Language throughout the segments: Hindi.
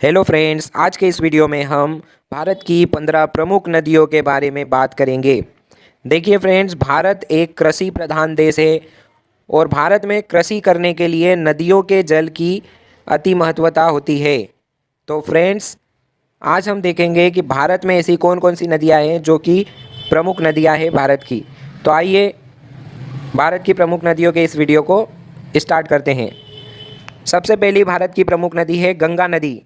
हेलो फ्रेंड्स, आज के इस वीडियो में हम भारत की 15 प्रमुख नदियों के बारे में बात करेंगे। देखिए फ्रेंड्स, भारत एक कृषि प्रधान देश है और भारत में कृषि करने के लिए नदियों के जल की अति महत्वता होती है। तो फ्रेंड्स, आज हम देखेंगे कि भारत में ऐसी कौन कौन सी नदियाँ हैं जो कि प्रमुख नदियाँ हैं भारत की। तो आइए भारत की प्रमुख नदियों के इस वीडियो को स्टार्ट करते हैं। सबसे पहली भारत की प्रमुख नदी है गंगा नदी।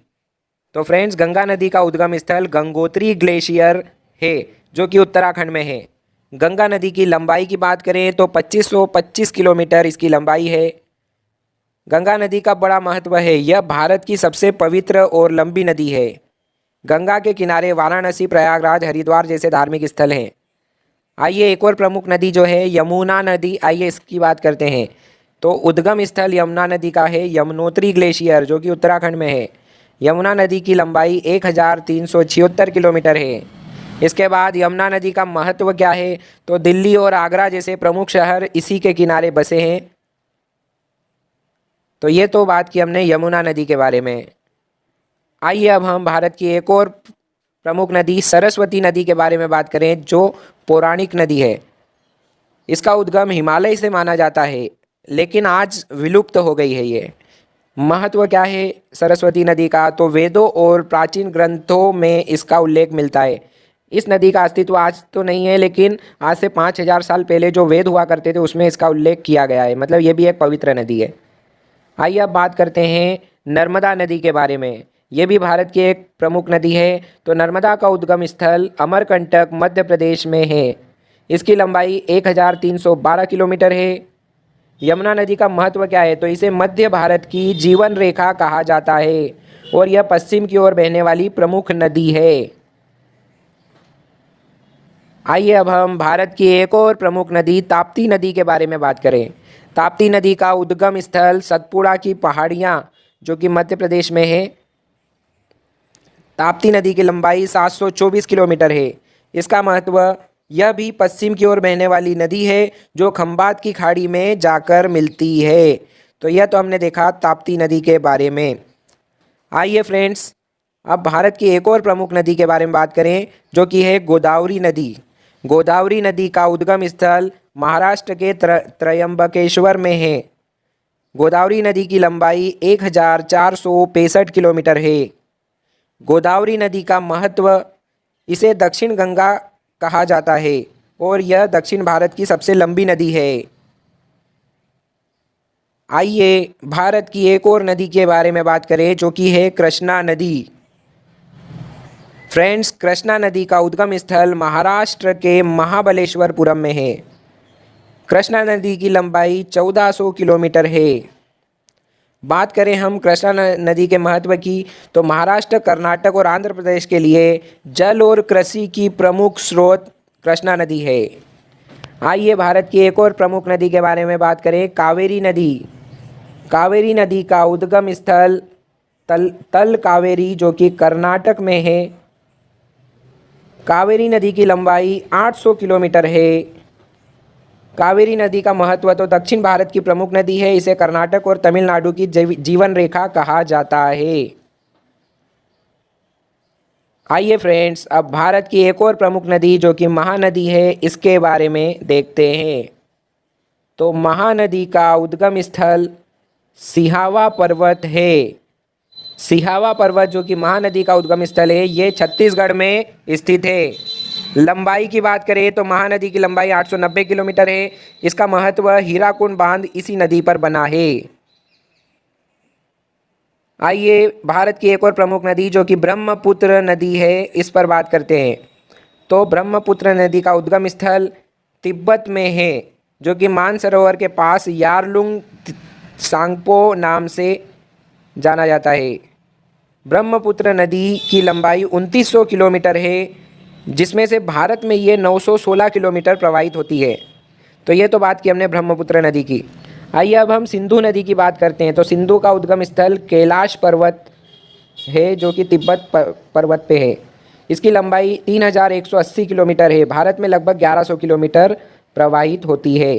तो फ्रेंड्स, गंगा नदी का उद्गम स्थल गंगोत्री ग्लेशियर है जो कि उत्तराखंड में है। गंगा नदी की लंबाई की बात करें तो 2525 किलोमीटर इसकी लंबाई है। गंगा नदी का बड़ा महत्व है, यह भारत की सबसे पवित्र और लंबी नदी है। गंगा के किनारे वाराणसी, प्रयागराज, हरिद्वार जैसे धार्मिक स्थल हैं। आइए एक और प्रमुख नदी जो है यमुना नदी, आइए इसकी बात करते हैं। तो उद्गम स्थल यमुना नदी का है यमुनोत्री ग्लेशियर जो कि उत्तराखंड में है। यमुना नदी की लंबाई 1376 किलोमीटर है। इसके बाद यमुना नदी का महत्व क्या है, तो दिल्ली और आगरा जैसे प्रमुख शहर इसी के किनारे बसे हैं। तो ये तो बात की हमने यमुना नदी के बारे में। आइए अब हम भारत की एक और प्रमुख नदी सरस्वती नदी के बारे में बात करें जो पौराणिक नदी है। इसका उद्गम हिमालय से माना जाता है लेकिन आज विलुप्त हो गई है ये। महत्व क्या है सरस्वती नदी का, तो वेदों और प्राचीन ग्रंथों में इसका उल्लेख मिलता है। इस नदी का अस्तित्व आज तो नहीं है लेकिन आज से 5000 साल पहले जो वेद हुआ करते थे उसमें इसका उल्लेख किया गया है, मतलब ये भी एक पवित्र नदी है। आइए अब बात करते हैं नर्मदा नदी के बारे में। ये भी भारत की एक प्रमुख नदी है। तो नर्मदा का उद्गम स्थल अमरकंटक मध्य प्रदेश में है। इसकी लंबाई 1312 किलोमीटर है। यमुना नदी का महत्व क्या है, तो इसे मध्य भारत की जीवन रेखा कहा जाता है और यह पश्चिम की ओर बहने वाली प्रमुख नदी है। आइए अब हम भारत की एक और प्रमुख नदी ताप्ती नदी के बारे में बात करें। ताप्ती नदी का उद्गम स्थल सतपुड़ा की पहाड़ियाँ जो कि मध्य प्रदेश में है। ताप्ती नदी की लंबाई 724 किलोमीटर है। इसका महत्व, यह भी पश्चिम की ओर बहने वाली नदी है जो खंबात की खाड़ी में जाकर मिलती है। तो यह तो हमने देखा ताप्ती नदी के बारे में। आइए फ्रेंड्स, अब भारत की एक और प्रमुख नदी के बारे में बात करें जो कि है गोदावरी नदी। गोदावरी नदी का उद्गम स्थल महाराष्ट्र के त्रयंबकेश्वर में है। गोदावरी नदी की लंबाई 1465 किलोमीटर है। गोदावरी नदी का महत्व, इसे दक्षिण गंगा कहा जाता है और यह दक्षिण भारत की सबसे लंबी नदी है। आइए भारत की एक और नदी के बारे में बात करें जो कि है कृष्णा नदी। फ्रेंड्स, कृष्णा नदी का उद्गम स्थल महाराष्ट्र के महाबलेश्वरपुरम में है। कृष्णा नदी की लंबाई 1400 किलोमीटर है। बात करें हम कृष्णा नदी के महत्व की, तो महाराष्ट्र, कर्नाटक और आंध्र प्रदेश के लिए जल और कृषि की प्रमुख स्रोत कृष्णा नदी है। आइए भारत की एक और प्रमुख नदी के बारे में बात करें, कावेरी नदी। कावेरी नदी का उद्गम स्थल तल कावेरी जो कि कर्नाटक में है। कावेरी नदी की लंबाई 800 किलोमीटर है। कावेरी नदी का महत्व, तो दक्षिण भारत की प्रमुख नदी है। इसे कर्नाटक और तमिलनाडु की जीवन रेखा कहा जाता है। आइए फ्रेंड्स, अब भारत की एक और प्रमुख नदी जो कि महानदी है इसके बारे में देखते हैं। तो महानदी का उद्गम स्थल सिहावा पर्वत है। सिहावा पर्वत जो कि महानदी का उद्गम स्थल है, ये छत्तीसगढ़ में स्थित है। लंबाई की बात करें तो महानदी की लंबाई 890 किलोमीटर है। इसका महत्व, हीराकुंड बांध इसी नदी पर बना है। आइए भारत की एक और प्रमुख नदी जो कि ब्रह्मपुत्र नदी है इस पर बात करते हैं। तो ब्रह्मपुत्र नदी का उद्गम स्थल तिब्बत में है जो कि मानसरोवर के पास यारलुंग सांगपो नाम से जाना जाता है। ब्रह्मपुत्र नदी की लंबाई 2900 किलोमीटर है जिसमें से भारत में ये 916 किलोमीटर प्रवाहित होती है। तो ये तो बात की हमने ब्रह्मपुत्र नदी की। आइए अब हम सिंधु नदी की बात करते हैं। तो सिंधु का उद्गम स्थल कैलाश पर्वत है जो कि तिब्बत पर्वत पे है। इसकी लंबाई 3180 किलोमीटर है। भारत में लगभग 1100 किलोमीटर प्रवाहित होती है।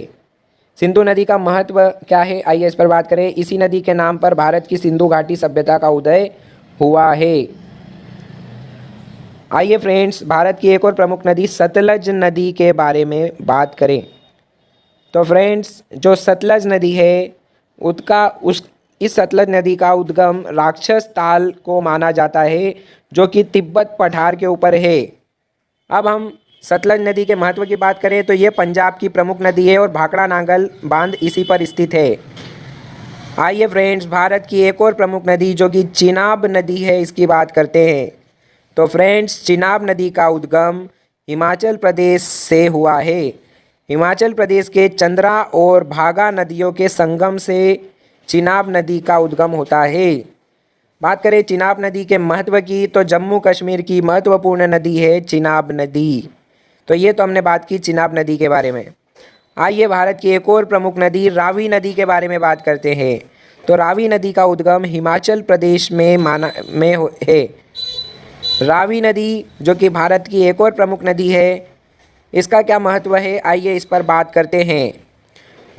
सिंधु नदी का महत्व क्या है, आइए इस पर बात करें। इसी नदी के नाम पर भारत की सिंधु घाटी सभ्यता का उदय हुआ है। आइए फ्रेंड्स, भारत की एक और प्रमुख नदी सतलज नदी के बारे में बात करें। तो फ्रेंड्स, जो सतलज नदी है इस सतलज नदी का उद्गम राक्षस ताल को माना जाता है, जो कि तिब्बत पठार के ऊपर है। अब हम सतलज नदी के महत्व की बात करें तो ये पंजाब की प्रमुख नदी है और भाखड़ा नांगल बांध इसी पर स्थित है। आइए फ्रेंड्स, भारत की एक और प्रमुख नदी जो कि चिनाब नदी है, इसकी बात करते हैं। तो फ्रेंड्स, चिनाब नदी का उद्गम हिमाचल प्रदेश से हुआ है। हिमाचल प्रदेश के चंद्रा और भागा नदियों के संगम से चिनाब नदी का उद्गम होता है। बात करें चिनाब नदी के महत्व की तो जम्मू कश्मीर की महत्वपूर्ण नदी है चिनाब नदी। तो ये तो हमने बात की चिनाब नदी के बारे में। आइए भारत की एक और प्रमुख नदी रावी नदी के बारे में बात करते हैं। तो रावी नदी का उद्गम हिमाचल प्रदेश में है। रावी नदी जो कि भारत की एक और प्रमुख नदी है, इसका क्या महत्व है, आइए इस पर बात करते हैं।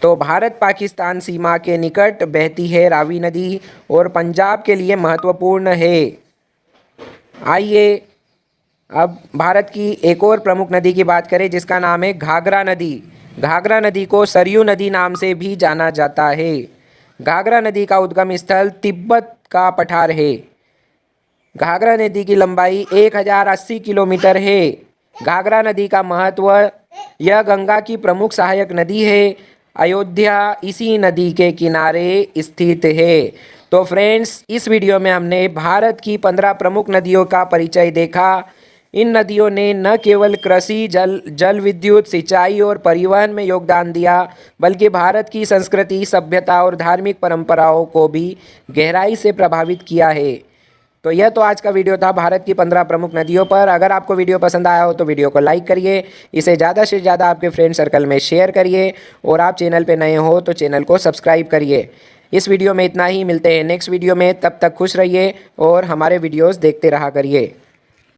तो भारत पाकिस्तान सीमा के निकट बहती है रावी नदी और पंजाब के लिए महत्वपूर्ण है। आइए अब भारत की एक और प्रमुख नदी की बात करें जिसका नाम है घाघरा नदी। घाघरा नदी को सरयू नदी नाम से भी जाना जाता है। घाघरा नदी का उद्गम स्थल तिब्बत का पठार है। घाघरा नदी की लंबाई 1080 किलोमीटर है। घाघरा नदी का महत्व, यह गंगा की प्रमुख सहायक नदी है। अयोध्या इसी नदी के किनारे स्थित है। तो फ्रेंड्स, इस वीडियो में हमने भारत की 15 प्रमुख नदियों का परिचय देखा। इन नदियों ने न केवल कृषि, जल विद्युत, सिंचाई और परिवहन में योगदान दिया, बल्कि भारत की संस्कृति, सभ्यता और धार्मिक परंपराओं को भी गहराई से प्रभावित किया है। तो यह तो आज का वीडियो था भारत की 15 प्रमुख नदियों पर। अगर आपको वीडियो पसंद आया हो तो वीडियो को लाइक करिए, इसे ज़्यादा से ज़्यादा आपके फ्रेंड सर्कल में शेयर करिए और आप चैनल पे नए हो तो चैनल को सब्सक्राइब करिए। इस वीडियो में इतना ही, मिलते हैं नेक्स्ट वीडियो में। तब तक खुश रहिए और हमारे वीडियोस देखते रहा करिए।